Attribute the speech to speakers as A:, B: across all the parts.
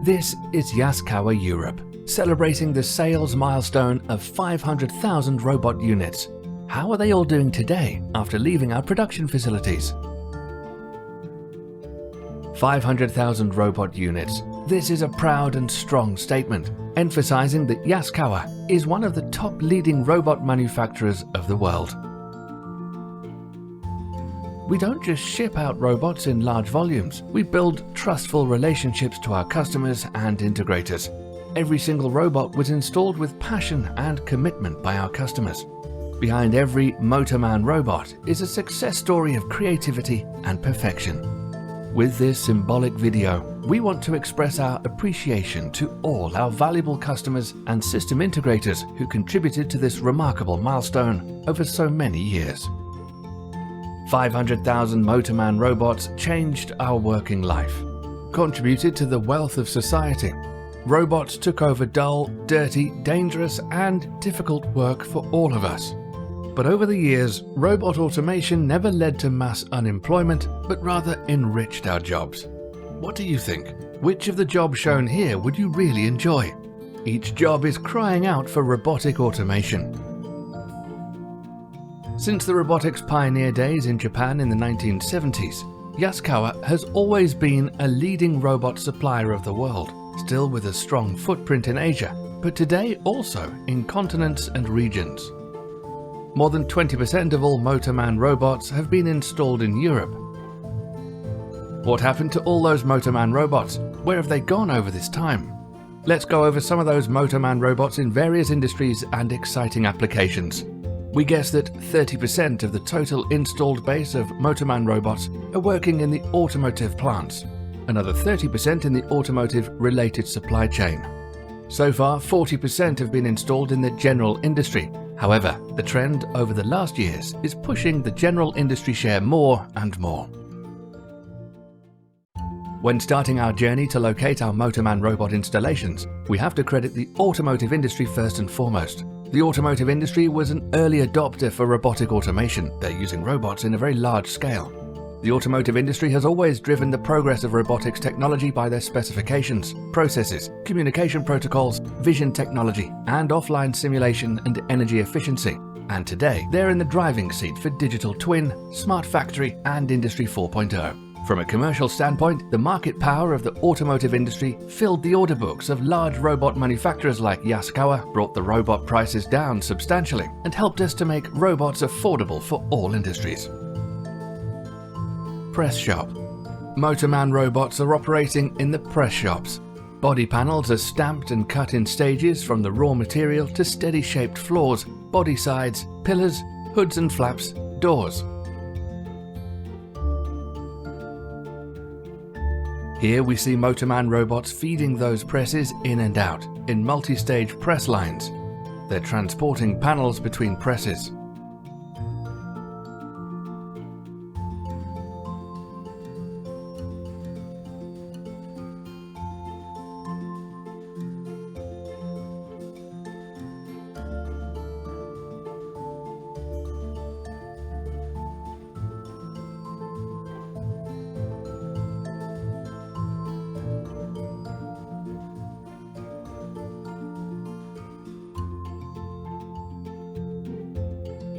A: This is Yaskawa Europe, celebrating the sales milestone of 500,000 robot units. How are they all doing today after leaving our production facilities? 500,000 robot units. This is a proud and strong statement, emphasizing that Yaskawa is one of the top leading robot manufacturers of the world. We don't just ship out robots in large volumes, we build trustful relationships to our customers and integrators. Every single robot was installed with passion and commitment by our customers. Behind every Motoman robot is a success story of creativity and perfection. With this symbolic video, we want to express our appreciation to all our valuable customers and system integrators who contributed to this remarkable milestone over so many years. 500,000 Motoman robots changed our working life, contributed to the wealth of society. Robots took over dull, dirty, dangerous, and difficult work for all of us. But over the years, robot automation never led to mass unemployment, but rather enriched our jobs. What do you think? Which of the jobs shown here would you really enjoy? Each job is crying out for robotic automation. Since the robotics pioneer days in Japan in the 1970s, Yaskawa has always been a leading robot supplier of the world, still with a strong footprint in Asia, but today also in continents and regions. More than 20% of all Motoman robots have been installed in Europe. What happened to all those Motoman robots? Where have they gone over this time? Let's go over some of those Motoman robots in various industries and exciting applications. We guess that 30% of the total installed base of Motoman robots are working in the automotive plants, another 30% in the automotive-related supply chain. So far, 40% have been installed in the general industry. However, the trend over the last years is pushing the general industry share more and more. When starting our journey to locate our Motoman robot installations, we have to credit the automotive industry first and foremost. The automotive industry was an early adopter for robotic automation. They're using robots in a very large scale. The automotive industry has always driven the progress of robotics technology by their specifications, processes, communication protocols, vision technology, and offline simulation and energy efficiency. And today, they're in the driving seat for digital twin, smart factory, and Industry 4.0. From a commercial standpoint, the market power of the automotive industry filled the order books of large robot manufacturers like Yaskawa, brought the robot prices down substantially, and helped us to make robots affordable for all industries. Press shop. Motoman robots are operating in the press shops. Body panels are stamped and cut in stages from the raw material to steady shaped floors, body sides, pillars, hoods and flaps, doors. Here we see Motoman robots feeding those presses in and out in multi-stage press lines. They're transporting panels between presses.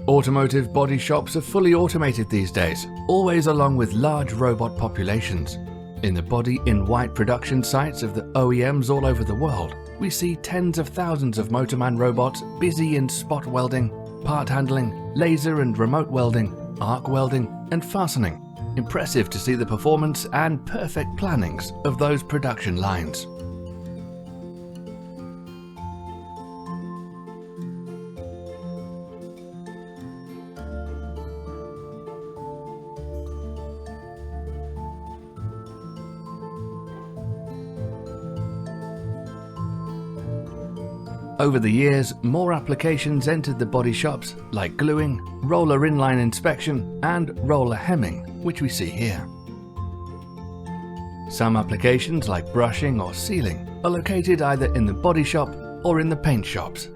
A: Automotive body shops are fully automated these days, always along with large robot populations. In the body-in-white production sites of the OEMs all over the world, we see tens of thousands of Motoman robots busy in spot welding, part handling, laser and remote welding, arc welding, and fastening. Impressive to see the performance and perfect plannings of those production lines. Over the years, more applications entered the body shops, like gluing, roller inline inspection, and roller hemming, which we see here. Some applications, like brushing or sealing, are located either in the body shop or in the paint shops.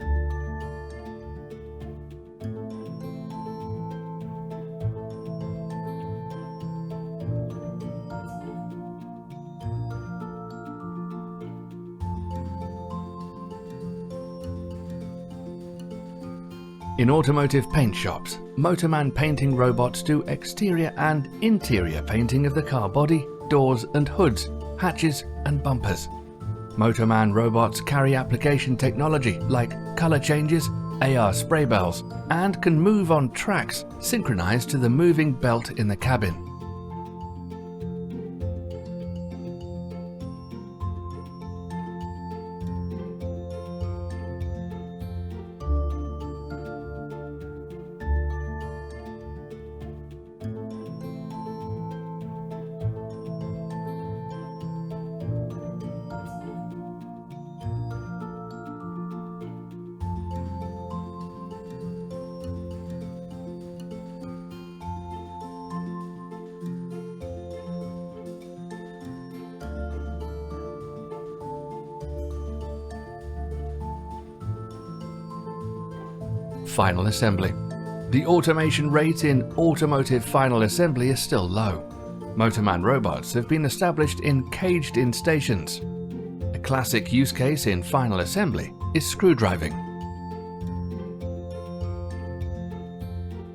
A: In automotive paint shops, Motoman painting robots do exterior and interior painting of the car body, doors and hoods, hatches and bumpers. Motoman robots carry application technology like color changes, AR spray bells, and can move on tracks synchronized to the moving belt in the cabin. Final assembly. The automation rate in automotive final assembly is still low. Motoman robots have been established in caged-in stations. A classic use case in final assembly is screw driving.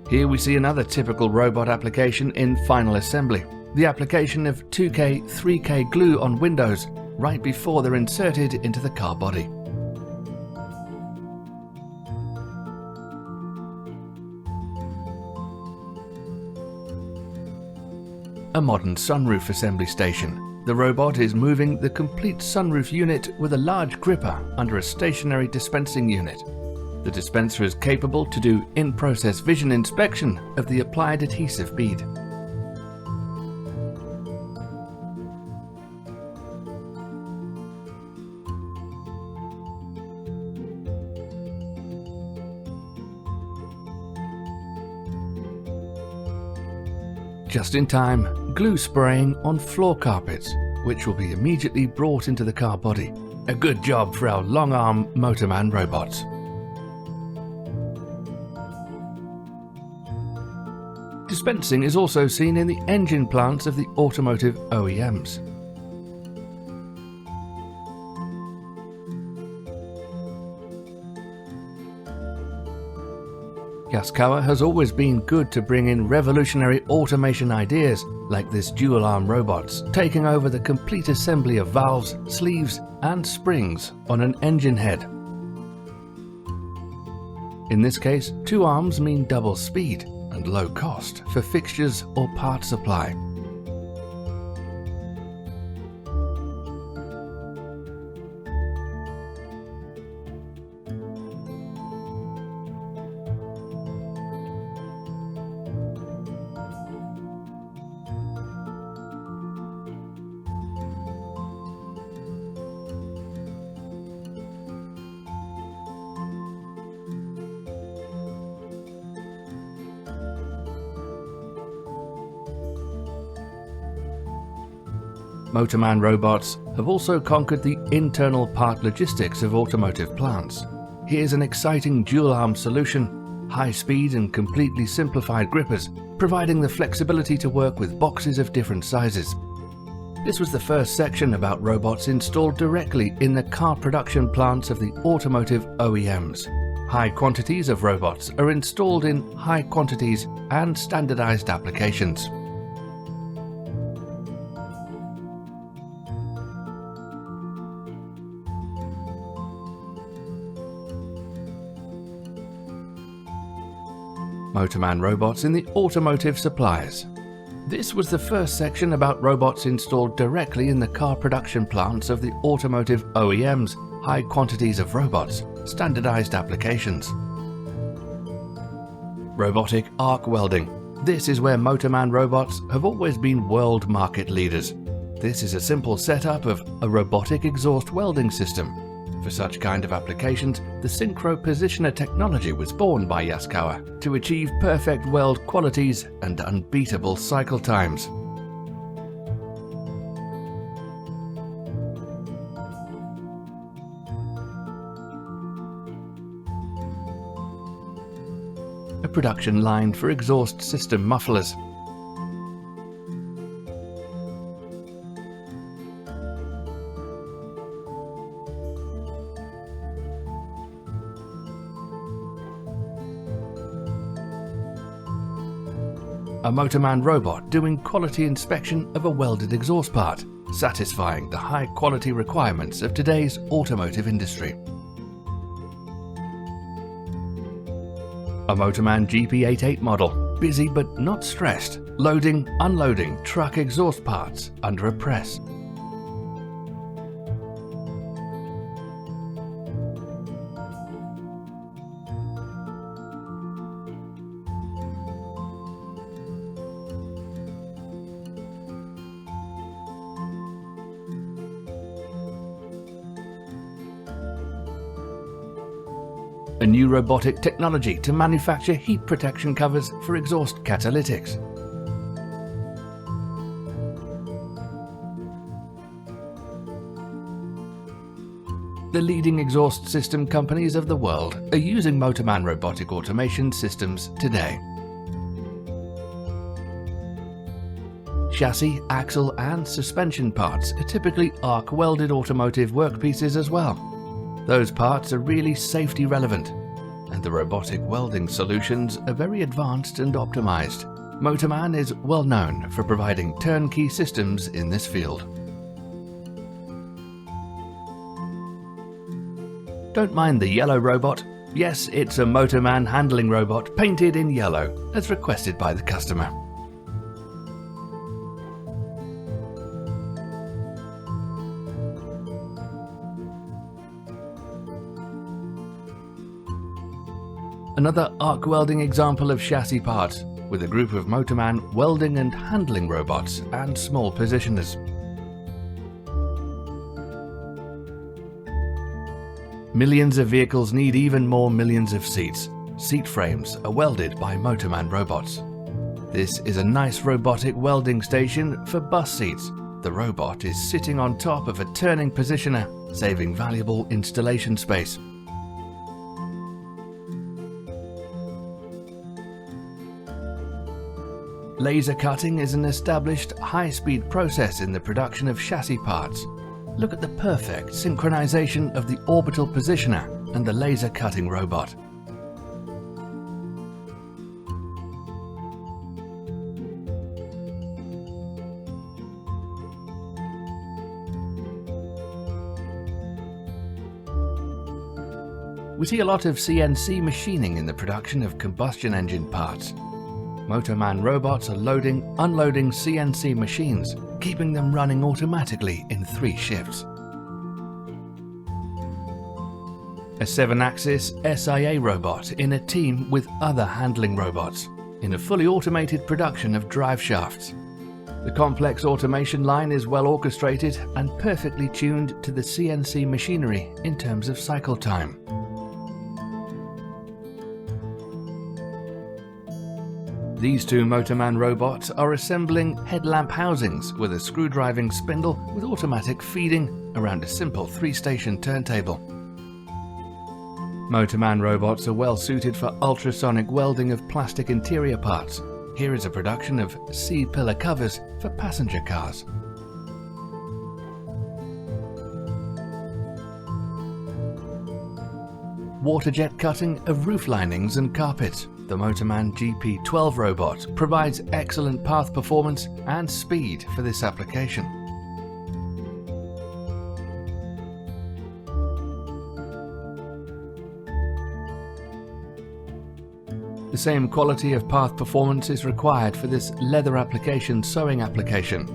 A: Here we see another typical robot application in final assembly, the application of 2K, 3K glue on windows right before they're inserted into the car body. A modern sunroof assembly station. The robot is moving the complete sunroof unit with a large gripper under a stationary dispensing unit. The dispenser is capable to do in-process vision inspection of the applied adhesive bead. Just in time, glue spraying on floor carpets, which will be immediately brought into the car body. A good job for our long-arm Motoman robots. Dispensing is also seen in the engine plants of the automotive OEMs. Yaskawa has always been good to bring in revolutionary automation ideas like this dual-arm robots, taking over the complete assembly of valves, sleeves and springs on an engine head. In this case, two arms mean double speed and low cost for fixtures or part supply. Motoman robots have also conquered the internal part logistics of automotive plants. Here's an exciting dual-arm solution, high speed and completely simplified grippers, providing the flexibility to work with boxes of different sizes. This was the first section about robots installed directly in the car production plants of the automotive OEMs. High quantities of robots are installed in high quantities and standardized applications. Motoman robots in the automotive suppliers. This was the first section about robots installed directly in the car production plants of the automotive OEMs, high quantities of robots, standardized applications. Robotic arc welding. This is where Motoman robots have always been world market leaders. This is a simple setup of a robotic exhaust welding system. For such kind of applications, the synchro positioner technology was born by Yaskawa to achieve perfect weld qualities and unbeatable cycle times. A production line for exhaust system mufflers. A Motoman robot doing quality inspection of a welded exhaust part, satisfying the high quality requirements of today's automotive industry. A Motoman GP88 model, busy but not stressed, loading, unloading truck exhaust parts under a press. A new robotic technology to manufacture heat protection covers for exhaust catalytics. The leading exhaust system companies of the world are using Motoman robotic automation systems today. Chassis, axle and suspension parts are typically arc welded automotive workpieces as well. Those parts are really safety relevant, and the robotic welding solutions are very advanced and optimized. Motoman is well known for providing turnkey systems in this field. Don't mind the yellow robot. Yes, it's a Motoman handling robot painted in yellow, as requested by the customer. Another arc welding example of chassis parts, with a group of Motoman welding and handling robots and small positioners. Millions of vehicles need even more millions of seats. Seat frames are welded by Motoman robots. This is a nice robotic welding station for bus seats. The robot is sitting on top of a turning positioner, saving valuable installation space. Laser cutting is an established high-speed process in the production of chassis parts. Look at the perfect synchronization of the orbital positioner and the laser cutting robot. We see a lot of CNC machining in the production of combustion engine parts. Motoman robots are loading, unloading CNC machines, keeping them running automatically in 3 shifts. A 7-axis SIA robot in a team with other handling robots, in a fully automated production of drive shafts. The complex automation line is well orchestrated and perfectly tuned to the CNC machinery in terms of cycle time. These 2 Motoman robots are assembling headlamp housings with a screw-driving spindle with automatic feeding around a simple 3-station turntable. Motoman robots are well suited for ultrasonic welding of plastic interior parts. Here is a production of C-pillar covers for passenger cars. Water jet cutting of roof linings and carpets. The Motoman GP12 robot provides excellent path performance and speed for this application. The same quality of path performance is required for this leather application sewing application.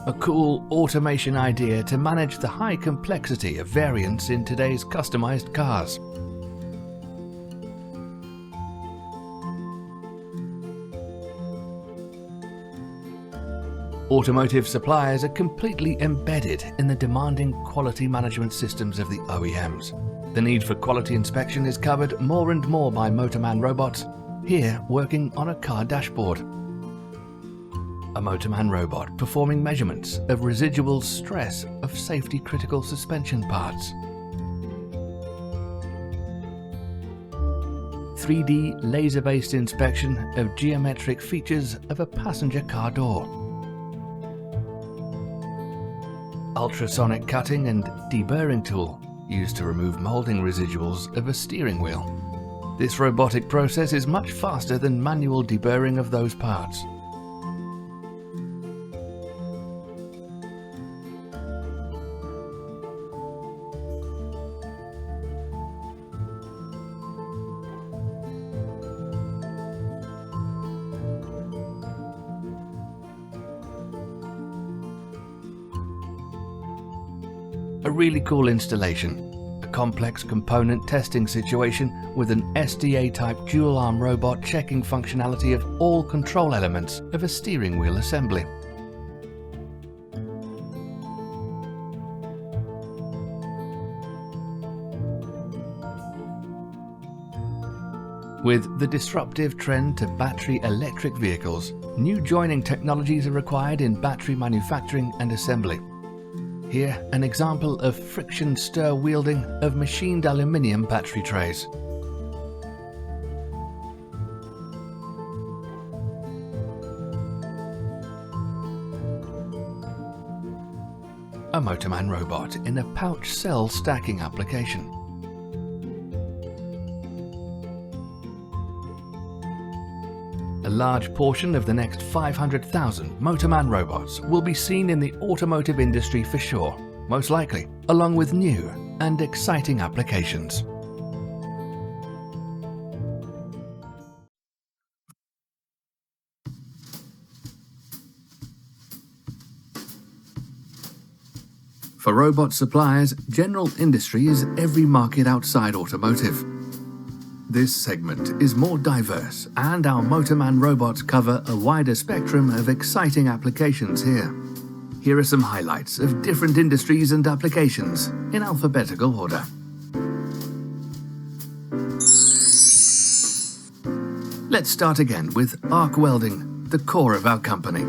A: A cool automation idea to manage the high complexity of variants in today's customized cars. Automotive suppliers are completely embedded in the demanding quality management systems of the OEMs. The need for quality inspection is covered more and more by Motoman robots, here working on a car dashboard. A Motoman robot performing measurements of residual stress of safety critical suspension parts. 3D laser-based inspection of geometric features of a passenger car door. Ultrasonic cutting and deburring tool used to remove molding residuals of a steering wheel. This robotic process is much faster than manual deburring of those parts. A really cool installation. A complex component testing situation with an SDA-type dual-arm robot checking functionality of all control elements of a steering wheel assembly. With the disruptive trend to battery electric vehicles, new joining technologies are required in battery manufacturing and assembly. Here, an example of friction stir wielding of machined aluminium battery trays. A Motoman robot in a pouch cell stacking application. A large portion of the next 500,000 Motoman robots will be seen in the automotive industry for sure, most likely, along with new and exciting applications. For robot suppliers, general industry is every market outside automotive. This segment is more diverse, and our Motoman robots cover a wider spectrum of exciting applications here. Here are some highlights of different industries and applications in alphabetical order. Let's start again with arc welding, the core of our company.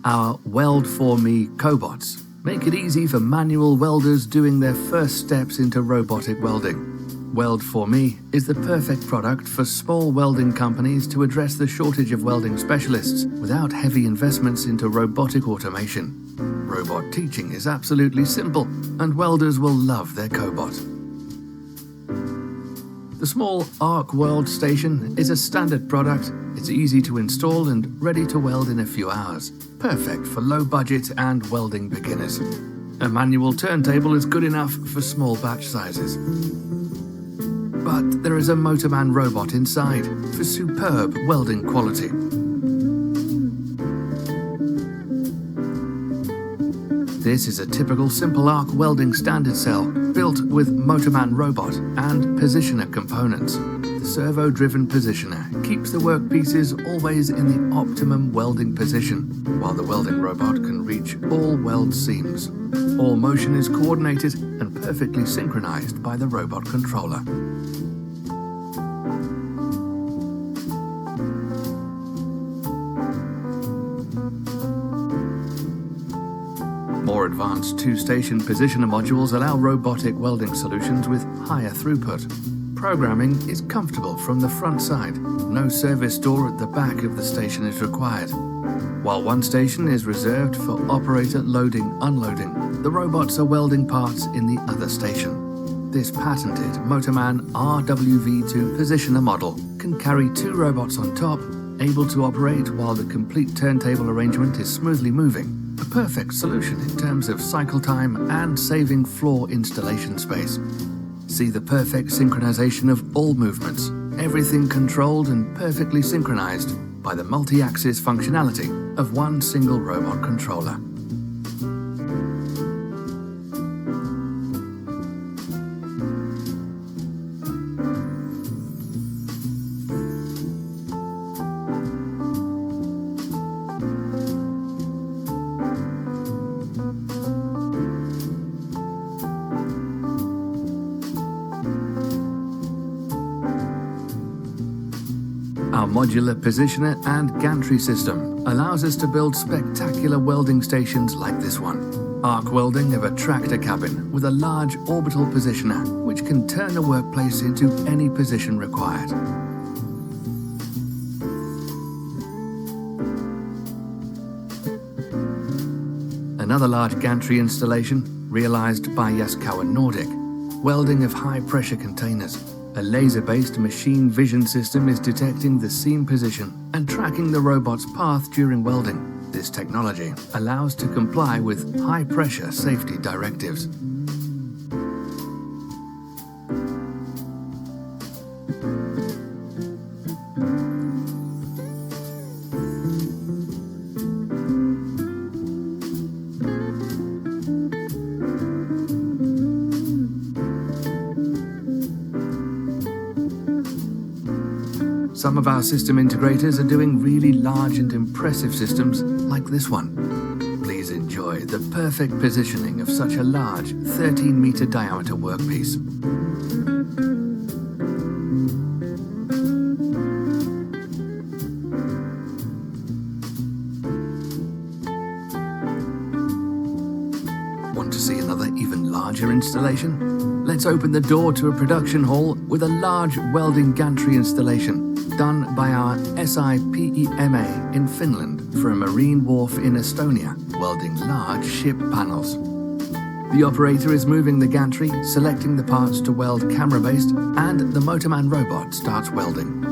A: Our Weld For Me cobots make it easy for manual welders doing their first steps into robotic welding. Weld For Me is the perfect product for small welding companies to address the shortage of welding specialists without heavy investments into robotic automation. Robot teaching is absolutely simple, and welders will love their cobot. The small arc weld station is a standard product. It's easy to install and ready to weld in a few hours. Perfect for low budget and welding beginners. A manual turntable is good enough for small batch sizes. But there is a Motoman robot inside for superb welding quality. This is a typical simple arc welding standard cell built with Motoman robot and positioner components. The servo-driven positioner keeps the workpieces always in the optimum welding position, while the welding robot can reach all weld seams. All motion is coordinated and perfectly synchronized by the robot controller. More advanced two-station positioner modules allow robotic welding solutions with higher throughput. Programming is comfortable from the front side. No service door at the back of the station is required. While one station is reserved for operator loading/unloading, the robots are welding parts in the other station. This patented Motoman RWV2 positioner model can carry two robots on top, able to operate while the complete turntable arrangement is smoothly moving. A perfect solution in terms of cycle time and saving floor installation space. See the perfect synchronization of all movements, everything controlled and perfectly synchronized by the multi-axis functionality of one single robot controller. Our modular positioner and gantry system allows us to build spectacular welding stations like this one. Arc welding of a tractor cabin with a large orbital positioner, which can turn the workplace into any position required. Another large gantry installation realized by Yaskawa Nordic, welding of high-pressure containers. A laser-based machine vision system is detecting the seam position and tracking the robot's path during welding. This technology allows to comply with high-pressure safety directives. Some of our system integrators are doing really large and impressive systems like this one. Please enjoy the perfect positioning of such a large 13-meter diameter workpiece. Want to see another even larger installation? Let's open the door to a production hall with a large welding gantry installation done by our SIPEMA in Finland for a marine wharf in Estonia, welding large ship panels. The operator is moving the gantry, selecting the parts to weld camera-based, and the Motoman robot starts welding.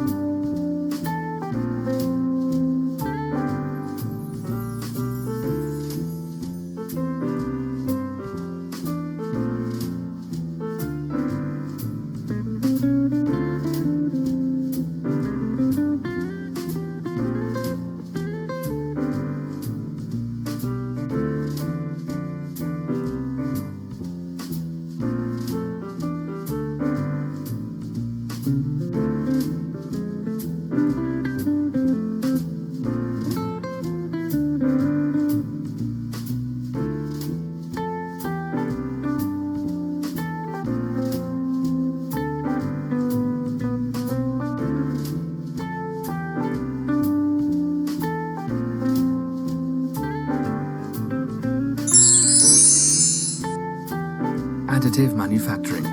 A: Additive Manufacturing.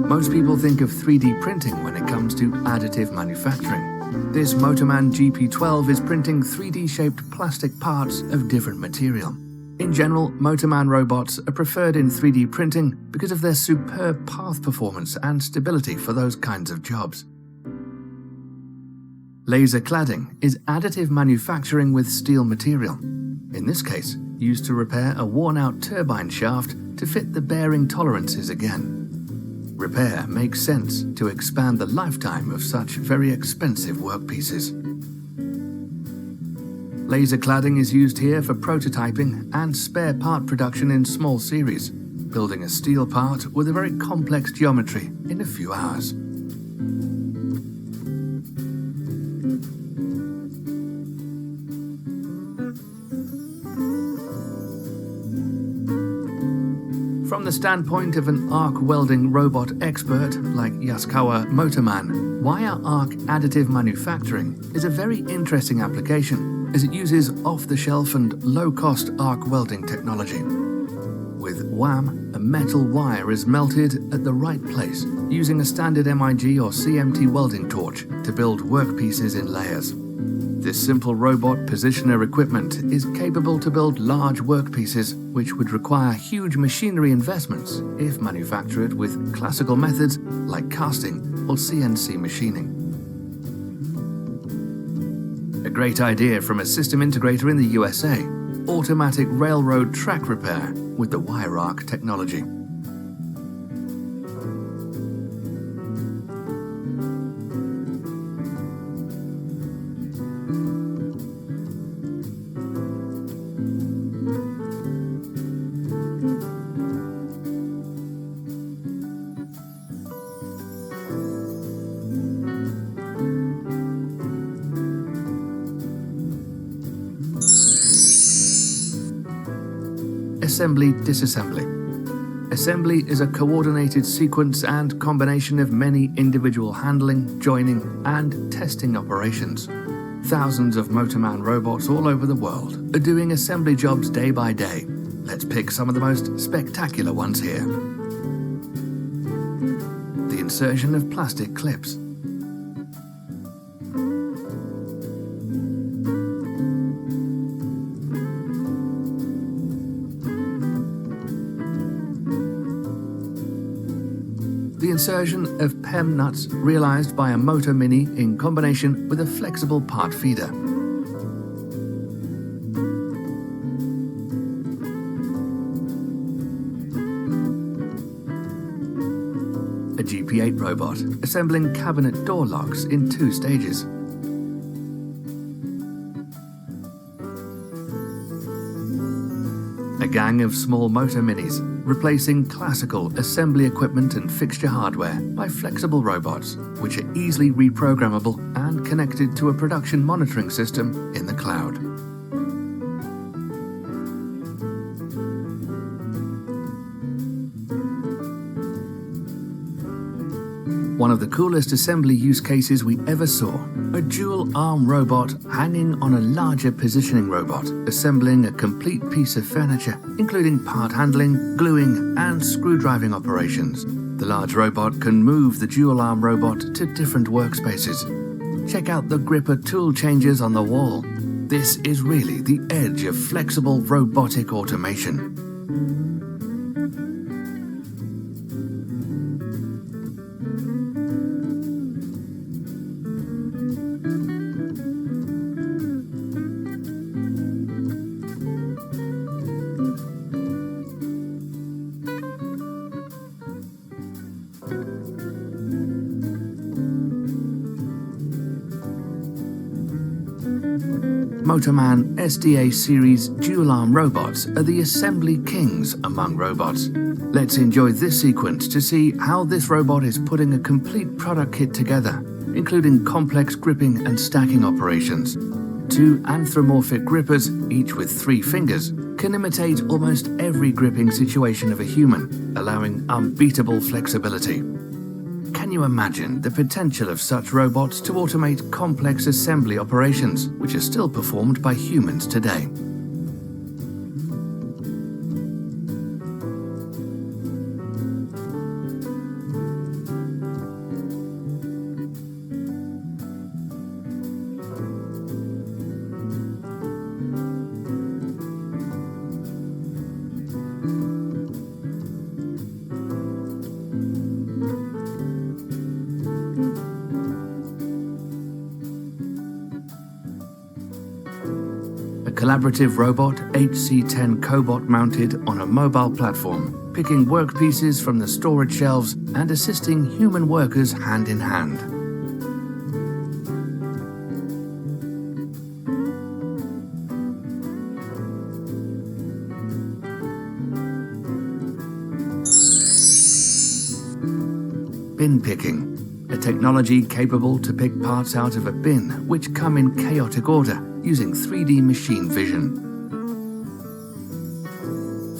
A: Most people think of 3D printing when it comes to additive manufacturing. This Motoman GP12 is printing 3D-shaped plastic parts of different material. In general, Motoman robots are preferred in 3D printing because of their superb path performance and stability for those kinds of jobs. Laser cladding is additive manufacturing with steel material. In this case, used to repair a worn-out turbine shaft to fit the bearing tolerances again. Repair makes sense to expand the lifetime of such very expensive workpieces. Laser cladding is used here for prototyping and spare part production in small series, building a steel part with a very complex geometry in a few hours. From the standpoint of an arc welding robot expert like Yaskawa Motoman, wire arc additive manufacturing is a very interesting application as it uses off-the-shelf and low-cost arc welding technology. With WAM, a metal wire is melted at the right place using a standard MIG or CMT welding torch to build workpieces in layers. This simple robot positioner equipment is capable to build large workpieces which would require huge machinery investments if manufactured with classical methods like casting or CNC machining. A great idea from a system integrator in the USA, automatic railroad track repair with the wire arc technology. Assembly disassembly. Assembly is a coordinated sequence and combination of many individual handling, joining, and testing operations. Thousands of Motoman robots all over the world are doing assembly jobs day by day. Let's pick some of the most spectacular ones here. The insertion of plastic clips. The insertion of PEM nuts realized by a Moto Mini in combination with a flexible part feeder. A GP8 robot assembling cabinet door locks in 2 stages. A gang of small Moto Minis replacing classical assembly equipment and fixture hardware by flexible robots, which are easily reprogrammable and connected to a production monitoring system in the cloud. One of the coolest assembly use cases we ever saw, a dual-arm robot hanging on a larger positioning robot, assembling a complete piece of furniture, including part handling, gluing, and screwdriving operations. The large robot can move the dual-arm robot to different workspaces. Check out the gripper tool changes on the wall. This is really the edge of flexible robotic automation. Motoman SDA series dual-arm robots are the assembly kings among robots. Let's enjoy this sequence to see how this robot is putting a complete product kit together, including complex gripping and stacking operations. Two anthropomorphic grippers, each with 3 fingers, can imitate almost every gripping situation of a human, allowing unbeatable flexibility. Can you imagine the potential of such robots to automate complex assembly operations, which are still performed by humans today? Collaborative robot HC10 cobot mounted on a mobile platform, picking workpieces from the storage shelves and assisting human workers hand in hand. Bin picking, a technology capable to pick parts out of a bin which come in chaotic order, using 3D machine vision.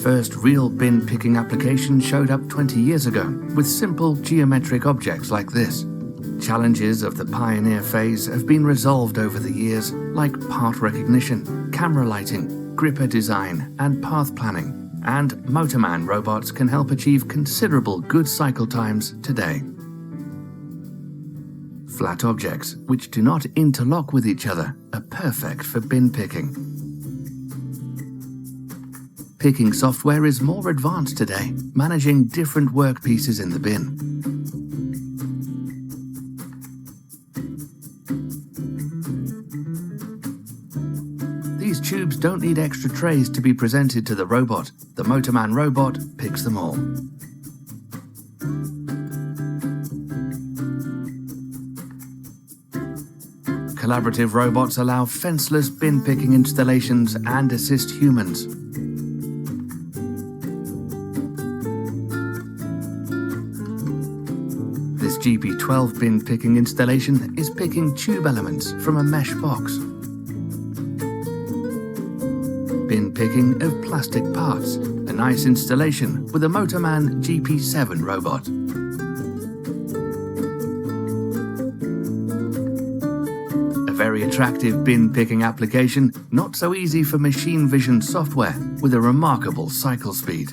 A: First real bin picking application showed up 20 years ago with simple geometric objects like this. Challenges of the pioneer phase have been resolved over the years, like part recognition, camera lighting, gripper design, and path planning. And Motoman robots can help achieve considerable good cycle times today. Flat objects, which do not interlock with each other, are perfect for bin picking. Picking software is more advanced today, managing different workpieces in the bin. These tubes don't need extra trays to be presented to the robot. The Motoman robot picks them all. Collaborative robots allow fenceless bin picking installations and assist humans. This GP12 bin picking installation is picking tube elements from a mesh box. Bin picking of plastic parts, a nice installation with a Motoman GP7 robot. Very attractive bin picking application, not so easy for machine vision software, with a remarkable cycle speed.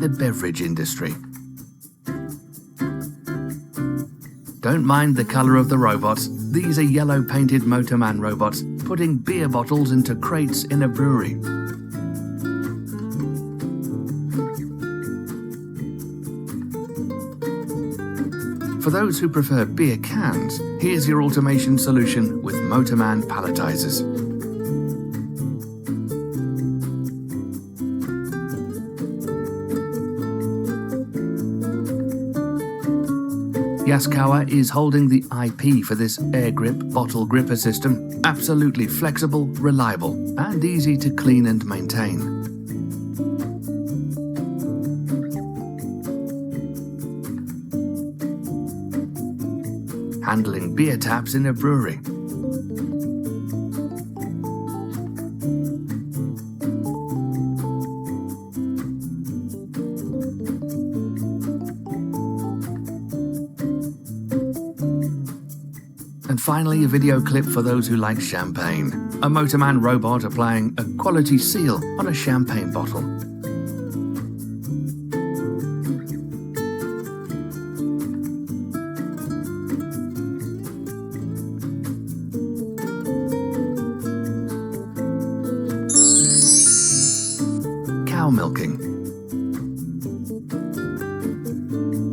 A: The beverage industry. Don't mind the color of the robots. These are yellow painted Motoman robots putting beer bottles into crates in a brewery. For those who prefer beer cans, here's your automation solution with Motoman palletizers. Yaskawa is holding the IP for this air grip bottle gripper system. Absolutely flexible, reliable, and easy to clean and maintain. Handling beer taps in a brewery. And finally, a video clip for those who like champagne. A Motoman robot applying a quality seal on a champagne bottle. Cow milking.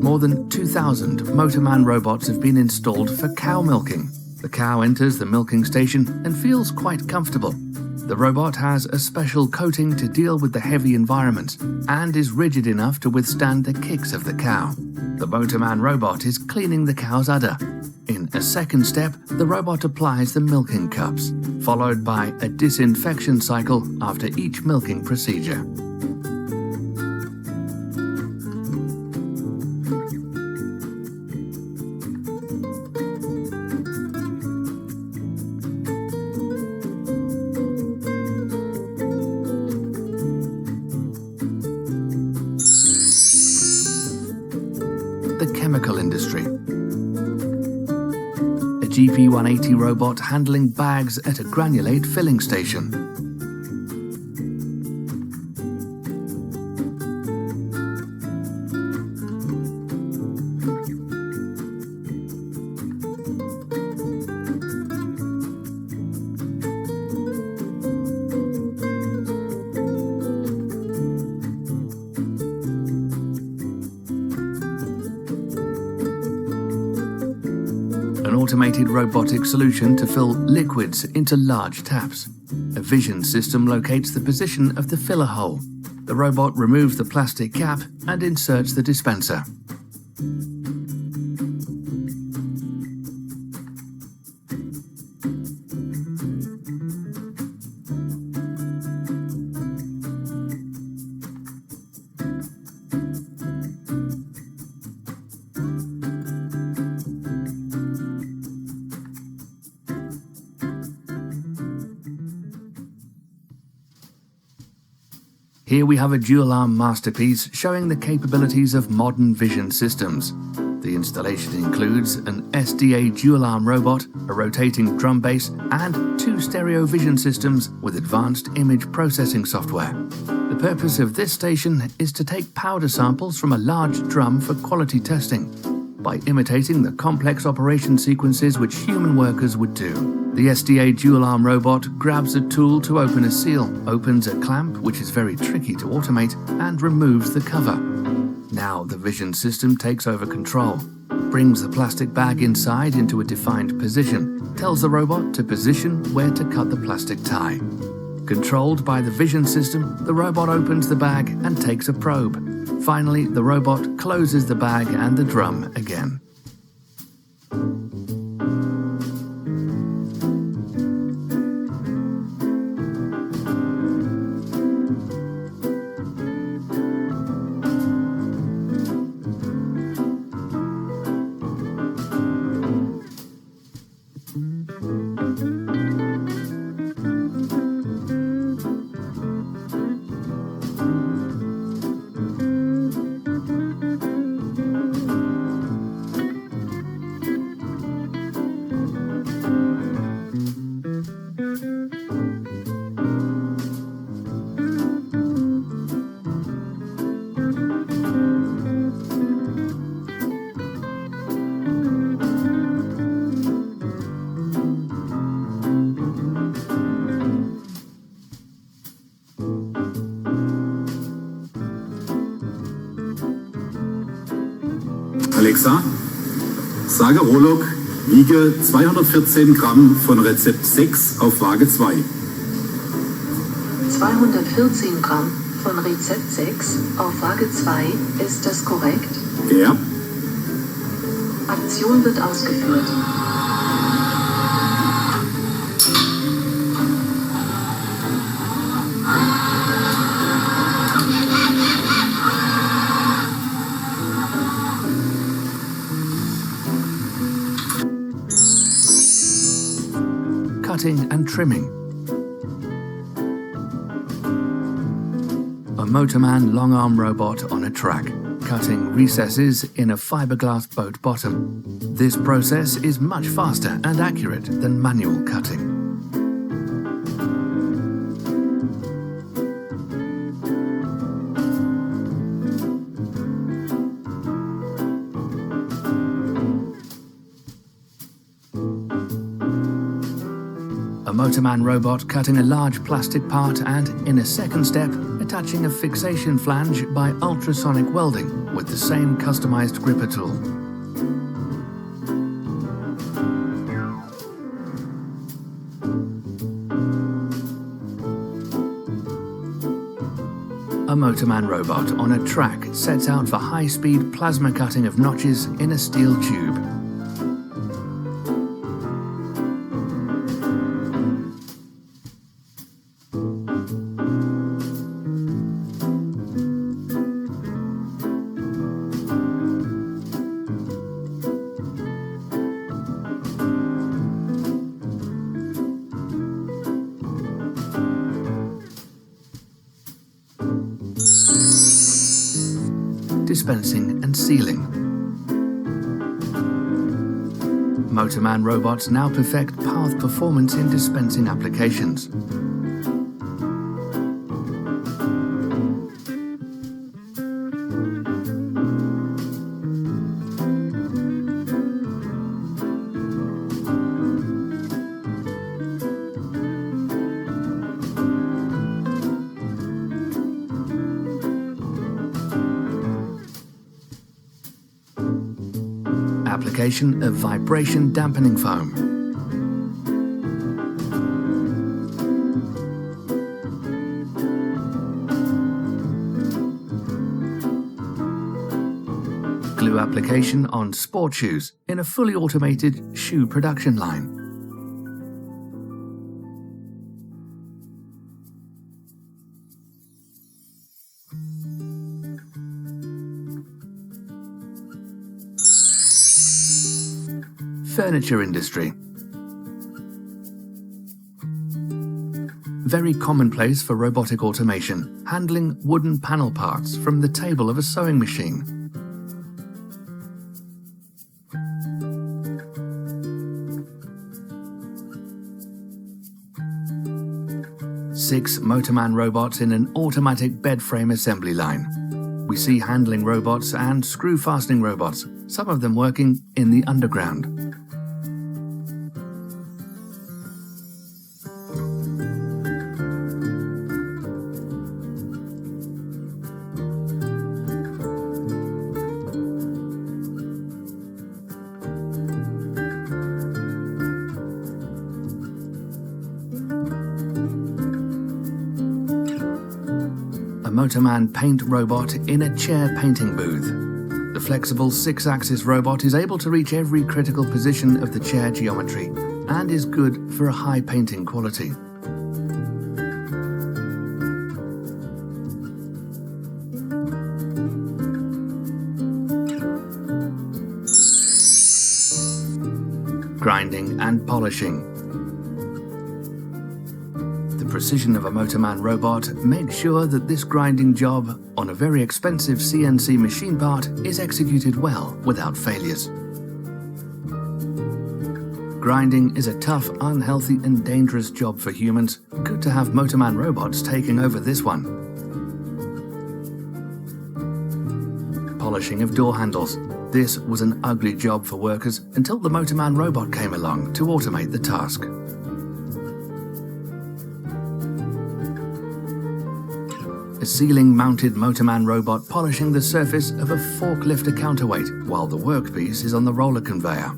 A: More than 2,000 Motoman robots have been installed for cow milking. The cow enters the milking station and feels quite comfortable. The robot has a special coating to deal with the heavy environment and is rigid enough to withstand the kicks of the cow. The Motoman robot is cleaning the cow's udder. In a second step, the robot applies the milking cups, followed by a disinfection cycle after each milking procedure. The chemical industry. A GP180 robot handling bags at a granulate filling station. An automated robotic solution to fill liquids into large taps. A vision system locates the position of the filler hole. The robot removes the plastic cap and inserts the dispenser. Here we have a dual-arm masterpiece showing the capabilities of modern vision systems. The installation includes an SDA dual-arm robot, a rotating drum base, and 2 stereo vision systems with advanced image processing software. The purpose of this station is to take powder samples from a large drum for quality testing, by imitating the complex operation sequences which human workers would do. The SDA dual-arm robot grabs a tool to open a seal, opens a clamp, which is very tricky to automate, and removes the cover. Now the vision system takes over control, brings the plastic bag inside into a defined position, tells the robot to position where to cut the plastic tie. Controlled by the vision system, the robot opens the bag and takes a probe. Finally, the robot closes the bag and the drum again.
B: Alexa, sage Rolog, wiege 214 Gramm von Rezept 6 auf Waage 2.
C: 214 Gramm von Rezept 6 auf Waage 2, ist das korrekt?
B: Ja.
C: Aktion wird ausgeführt.
A: Cutting and trimming. A Motoman long-arm robot on a track, cutting recesses in a fiberglass boat bottom. This process is much faster and accurate than manual cutting. A Motoman robot cutting a large plastic part and, in a second step, attaching a fixation flange by ultrasonic welding with the same customized gripper tool. A Motoman robot on a track sets out for high-speed plasma cutting of notches in a steel tube. Dispensing and sealing. Motoman robots now perfect path performance in dispensing applications. Application of vibration dampening foam. Glue application on sport shoes in a fully automated shoe production line. Furniture industry. Very commonplace for robotic automation, handling wooden panel parts from the table of a sewing machine. Six Motoman robots in an automatic bed frame assembly line. We see handling robots and screw fastening robots, some of them working in the underground. A Motoman paint robot in a chair painting booth. The flexible 6-axis robot is able to reach every critical position of the chair geometry and is good for a high painting quality. Grinding and polishing. The precision of a Motoman robot makes sure that this grinding job on a very expensive CNC machine part is executed well without failures. Grinding is a tough, unhealthy and dangerous job for humans. Good to have Motoman robots taking over this one. Polishing of door handles. This was an ugly job for workers until the Motoman robot came along to automate the task. A ceiling-mounted Motoman robot polishing the surface of a forklifter counterweight while the workpiece is on the roller conveyor.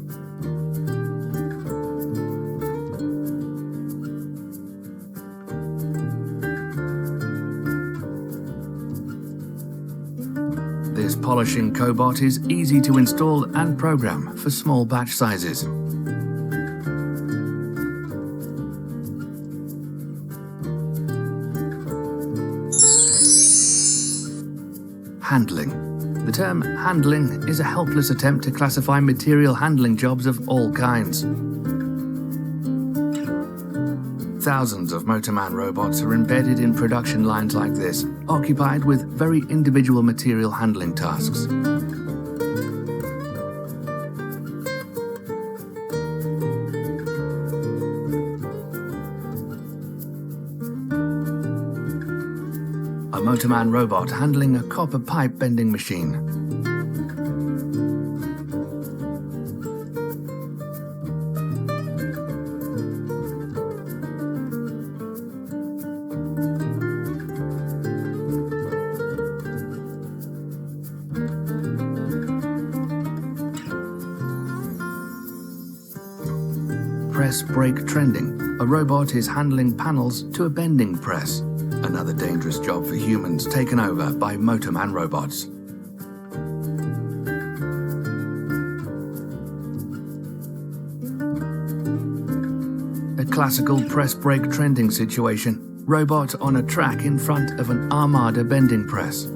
A: This polishing cobot is easy to install and program for small batch sizes. Handling. The term handling is a helpless attempt to classify material handling jobs of all kinds. Thousands of Motoman robots are embedded in production lines like this, occupied with very individual material handling tasks. A Motoman robot handling a copper pipe bending machine. Press brake trending. A robot is handling panels to a bending press. Another dangerous job for humans taken over by Motoman robots. A classical press brake trending situation. Robot on a track in front of an Armada bending press.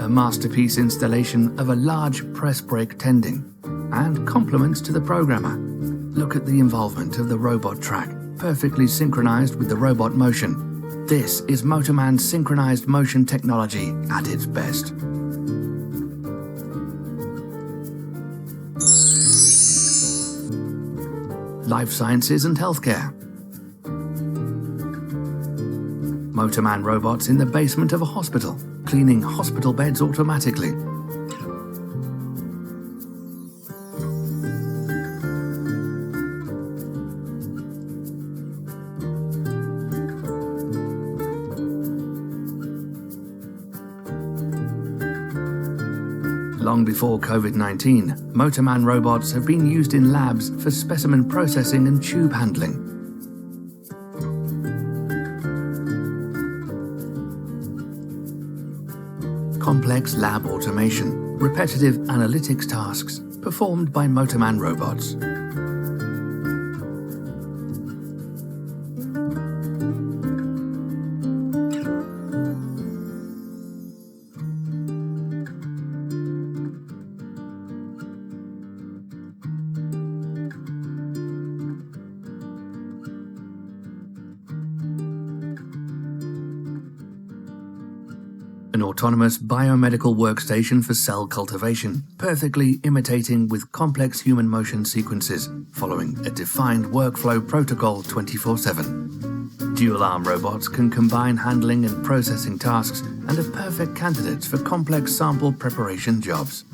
A: A masterpiece installation of a large press brake tending, and compliments to the programmer. Look at the involvement of the robot track, perfectly synchronized with the robot motion. This is Motoman's synchronized motion technology at its best. Life sciences and healthcare. Motoman robots in the basement of a hospital, cleaning hospital beds automatically. Long before COVID-19, Motoman robots have been used in labs for specimen processing and tube handling. Complex lab automation, repetitive analytics tasks performed by Motoman robots. An autonomous biomedical workstation for cell cultivation, perfectly imitating with complex human motion sequences, following a defined workflow protocol 24/7. Dual-arm robots can combine handling and processing tasks and are perfect candidates for complex sample preparation jobs.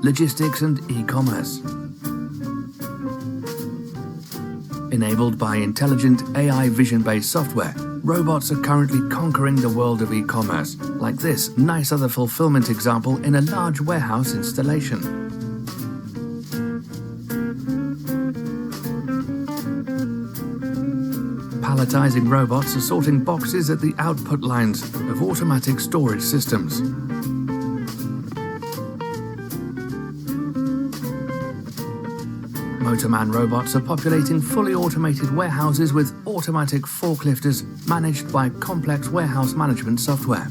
A: Logistics and e-commerce. Enabled by intelligent AI vision-based software, Robots are currently conquering the world of e-commerce, like this nice other fulfillment example in a large warehouse installation. Palletizing robots are sorting boxes at the output lines of automatic storage systems. Motoman robots are populating fully automated warehouses with automatic forklifters managed by complex warehouse management software.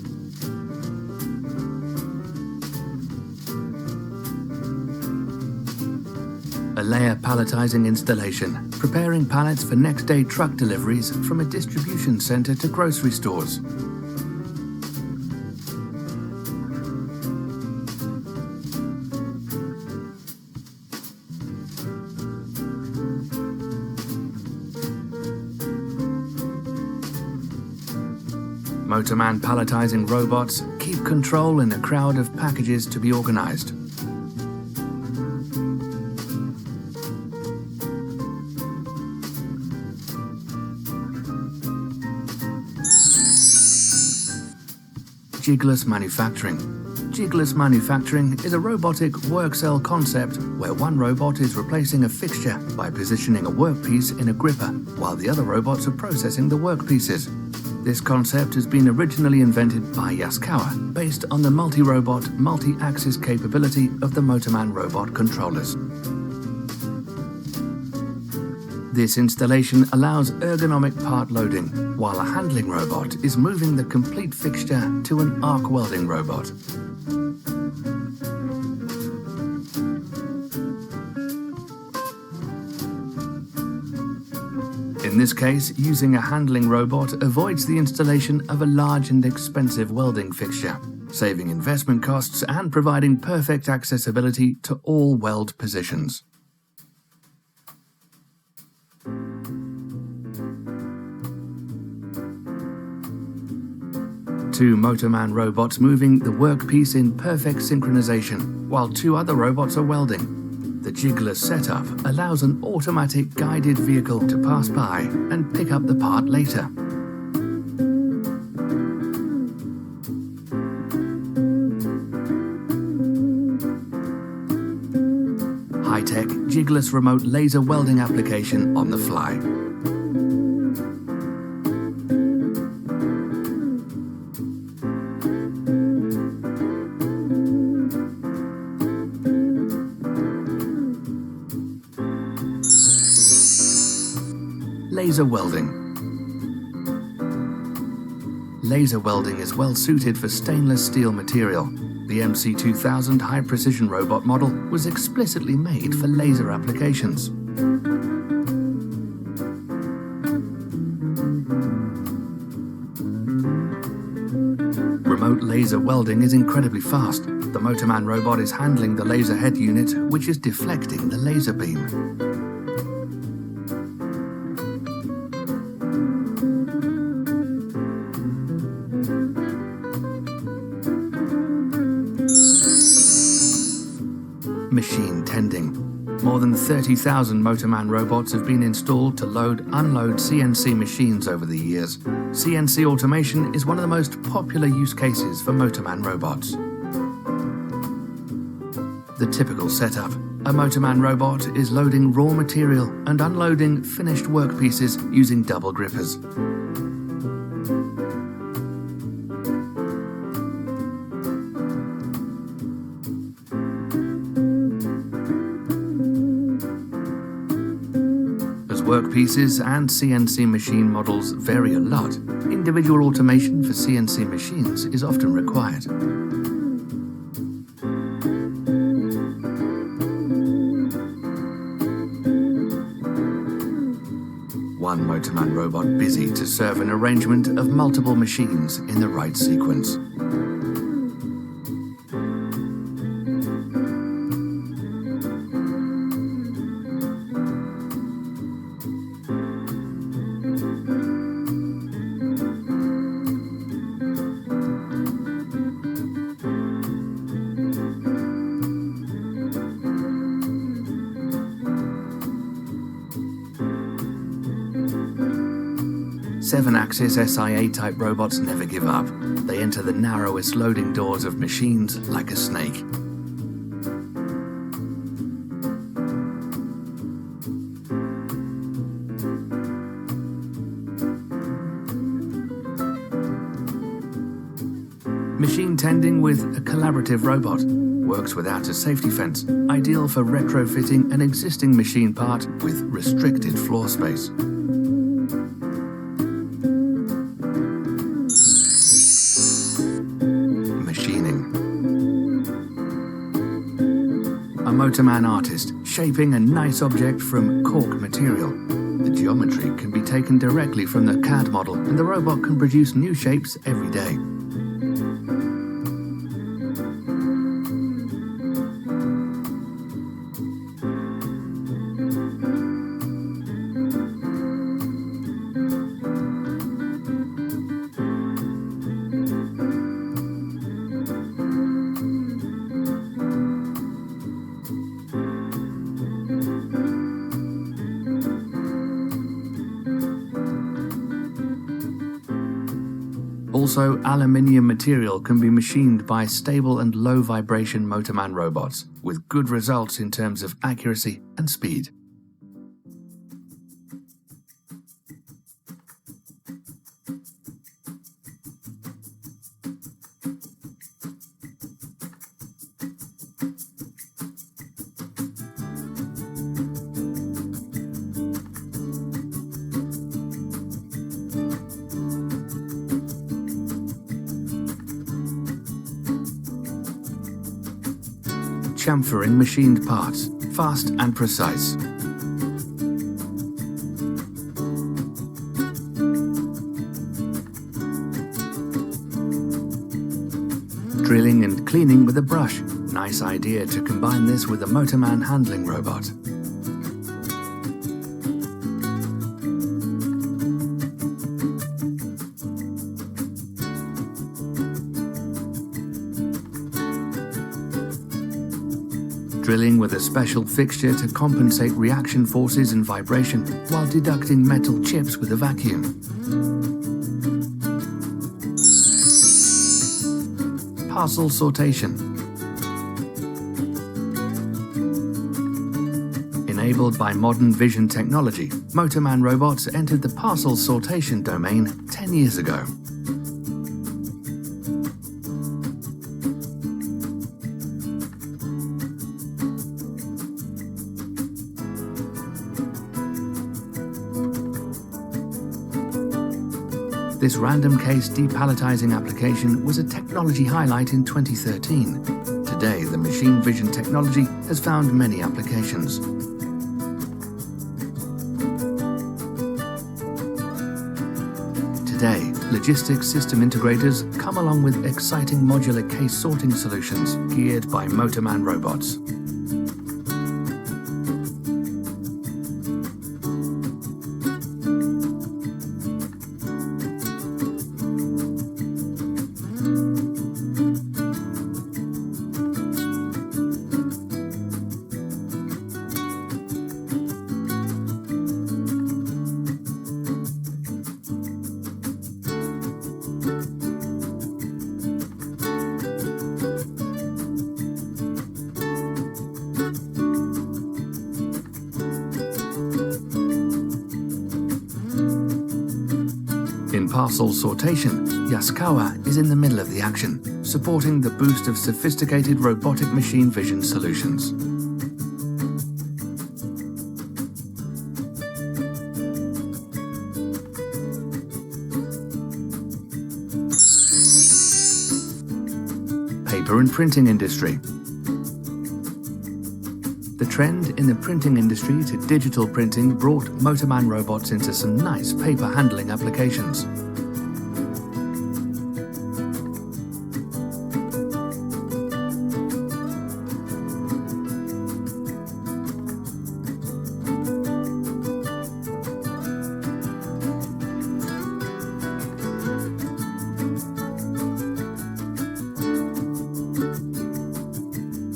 A: A layer palletizing installation, preparing pallets for next-day truck deliveries from a distribution center to grocery stores. Motoman palletizing robots keep control in a crowd of packages to be organized. Jigless Manufacturing. Jigless Manufacturing is a robotic work cell concept where one robot is replacing a fixture by positioning a workpiece in a gripper while the other robots are processing the workpieces. This concept has been originally invented by Yaskawa, based on the multi-robot, multi-axis capability of the Motoman robot controllers. This installation allows ergonomic part loading, while a handling robot is moving the complete fixture to an arc welding robot. In this case, using a handling robot avoids the installation of a large and expensive welding fixture, saving investment costs and providing perfect accessibility to all weld positions. Two Motoman robots moving the workpiece in perfect synchronization, while two other robots are welding. The Jigless setup allows an automatic guided vehicle to pass by and pick up the part later. High-tech Jigless remote laser welding application on the fly. Laser welding. Laser welding is well suited for stainless steel material. The MC2000 high-precision robot model was explicitly made for laser applications. Remote laser welding is incredibly fast. The Motoman robot is handling the laser head unit, which is deflecting the laser beam. Machine tending. More than 30,000 Motoman robots have been installed to load, unload CNC machines over the years. CNC automation is one of the most popular use cases for Motoman robots. The typical setup. A Motoman robot is loading raw material and unloading finished workpieces using double grippers. Workpieces and CNC machine models vary a lot. Individual automation for CNC machines is often required. One Motoman robot busy to serve an arrangement of multiple machines in the right sequence. 7-axis SIA-type robots never give up. They enter the narrowest loading doors of machines like a snake. Machine tending with a collaborative robot. Works without a safety fence, ideal for retrofitting an existing machine part with restricted floor space. Machining. A Motoman artist shaping a nice object from cork material. The geometry can be taken directly from the CAD model and the robot can produce new shapes every day. Also, aluminium material can be machined by stable and low vibration Motoman robots, with good results in terms of accuracy and speed. Chamfering machined parts, fast and precise. Drilling and cleaning with a brush. Nice idea to combine this with a Motoman handling robot. Drilling with a special fixture to compensate reaction forces and vibration while deducting metal chips with a vacuum. Parcel Sortation. Enabled by modern vision technology, Motoman robots entered the parcel sortation domain 10 years ago. This random case depalletizing application was a technology highlight in 2013. Today, the machine vision technology has found many applications. Today, logistics system integrators come along with exciting modular case sorting solutions geared by Motoman robots. In parcel sortation, Yaskawa is in the middle of the action, supporting the boost of sophisticated robotic machine vision solutions. Paper and printing industry. The trend in the printing industry to digital printing brought Motoman robots into some nice paper handling applications.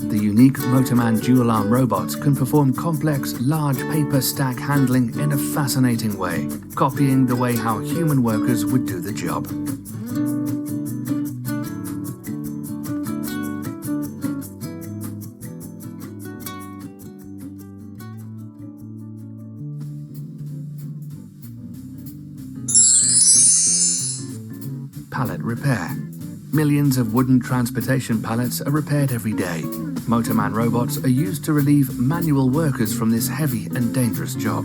A: The unique Motoman dual-arm robots can perform complex, large paper stack handling in a fascinating way, copying the way how human workers would do the job. Pallet Repair. Millions of wooden transportation pallets are repaired every day. Motoman robots are used to relieve manual workers from this heavy and dangerous job.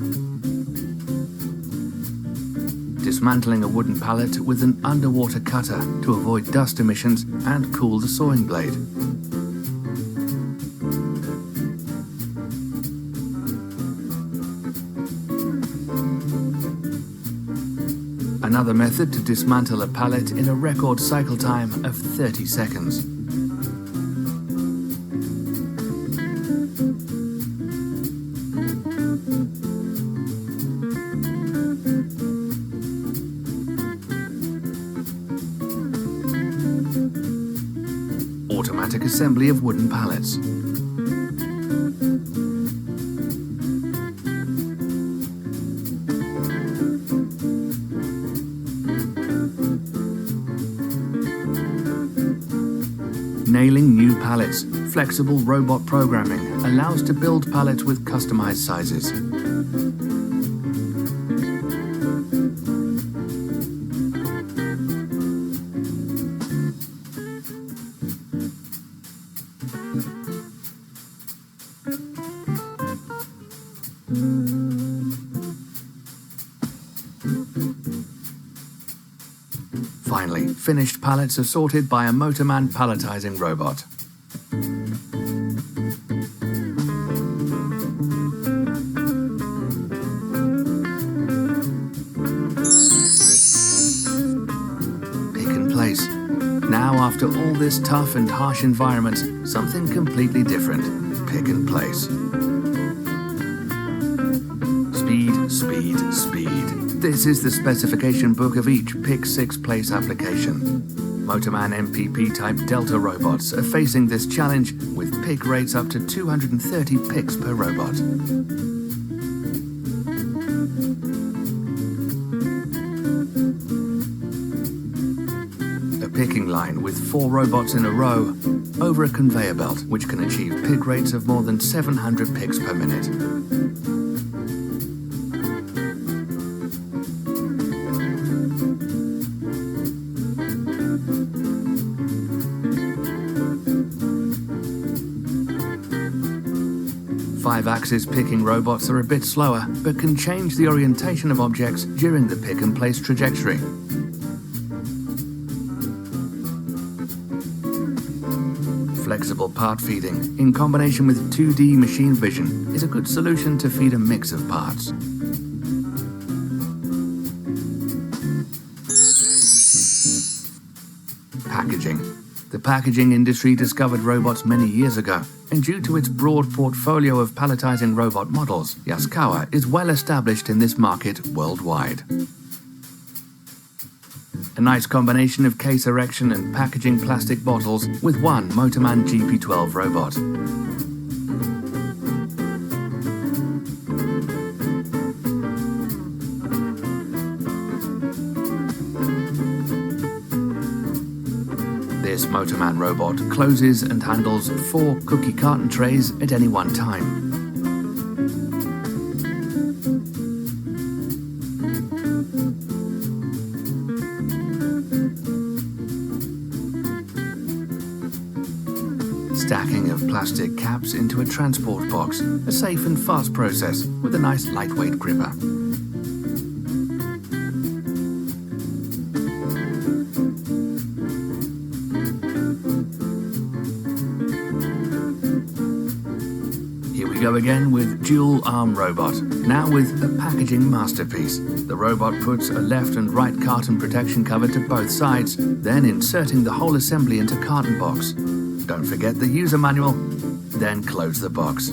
A: Dismantling a wooden pallet with an underwater cutter to avoid dust emissions and cool the sawing blade. Another method to dismantle a pallet in a record cycle time of 30 seconds. Automatic assembly of wooden pallets. Nailing new pallets. Flexible robot programming allows to build pallets with customized sizes. Finally, finished pallets are sorted by a Motoman palletizing robot. Pick&Place. Now, after all this tough and harsh environment, something completely different. Pick&Place. Speed, speed, speed. This is the specification book of each Pick-6-Place application. Motoman MPP type Delta robots are facing this challenge with pick rates up to 230 picks per robot. A picking line with 4 robots in a row over a conveyor belt, which can achieve pick rates of more than 700 picks per minute. Five-axis picking robots are a bit slower, but can change the orientation of objects during the pick-and-place trajectory. Flexible part feeding, in combination with 2D machine vision, is a good solution to feed a mix of parts. Packaging. The packaging industry discovered robots many years ago, and due to its broad portfolio of palletizing robot models, Yaskawa is well established in this market worldwide. A nice combination of case erection and packaging plastic bottles with one Motoman GP12 robot. This Motoman robot closes and handles 4 cookie carton trays at any one time. Stacking of plastic caps into a transport box, a safe and fast process with a nice lightweight gripper. Go again with dual arm robot, now with a packaging masterpiece. The robot puts a left and right carton protection cover to both sides, then inserting the whole assembly into carton box. Don't forget the user manual, then close the box.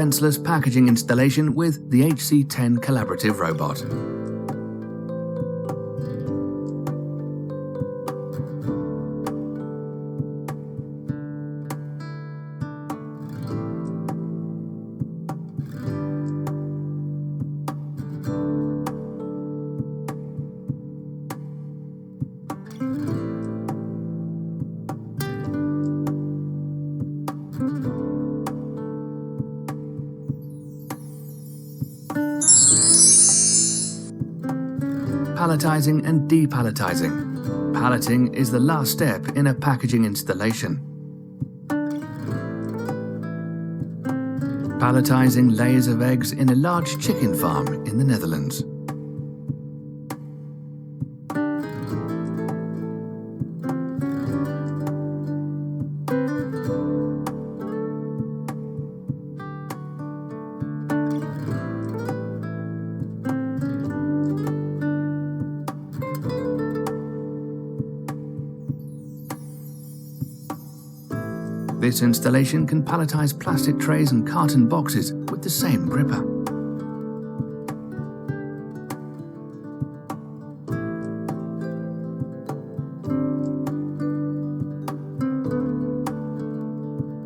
A: fenceless packaging installation with the HC10 collaborative robot. Palletizing and depalletizing. Palleting is the last step in a packaging installation. Palletizing layers of eggs in a large chicken farm in the Netherlands. This installation can palletize plastic trays and carton boxes with the same gripper.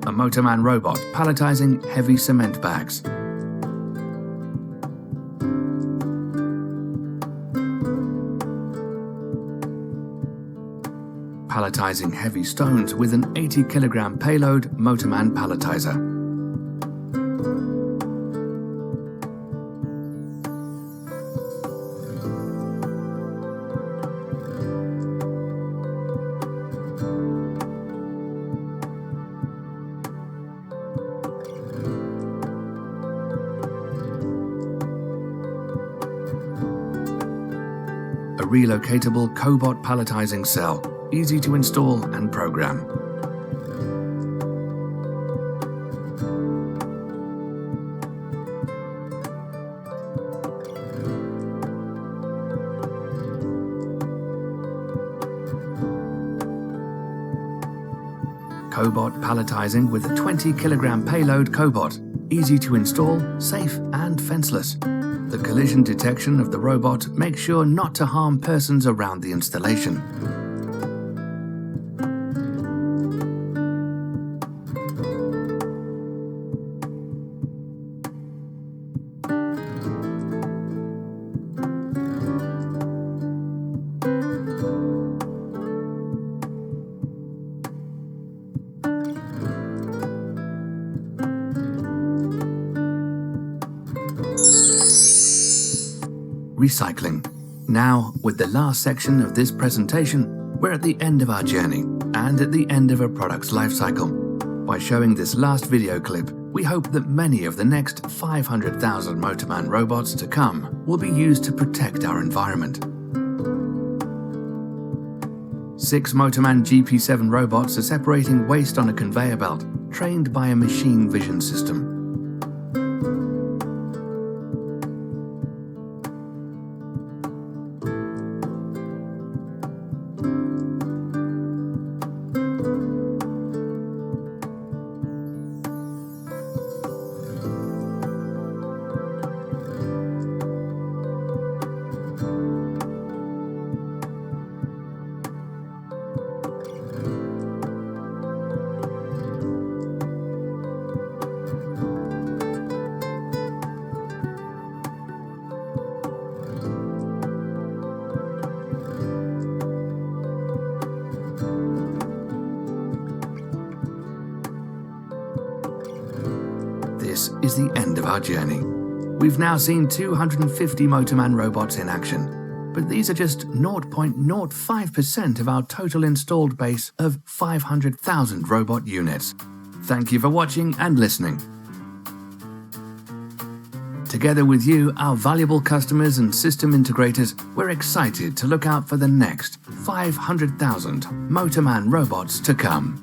A: A Motoman robot palletizing heavy cement bags. Palletizing heavy stones with an 80 kg payload Motoman palletizer. A relocatable cobot palletizing cell. Easy to install and program. Cobot palletizing with a 20 kg payload cobot. Easy to install, safe and fenceless. The collision detection of the robot makes sure not to harm persons around the installation. Recycling. Now, with the last section of this presentation, we're at the end of our journey and at the end of a product's life cycle. By showing this last video clip, we hope that many of the next 500,000 Motoman robots to come will be used to protect our environment. 6 Motoman GP7 robots are separating waste on a conveyor belt, trained by a machine vision system. This is the end of our journey. We've now seen 250 Motoman robots in action, but these are just 0.05% of our total installed base of 500,000 robot units. Thank you for watching and listening. Together with you, our valuable customers and system integrators, we're excited to look out for the next 500,000 Motoman robots to come.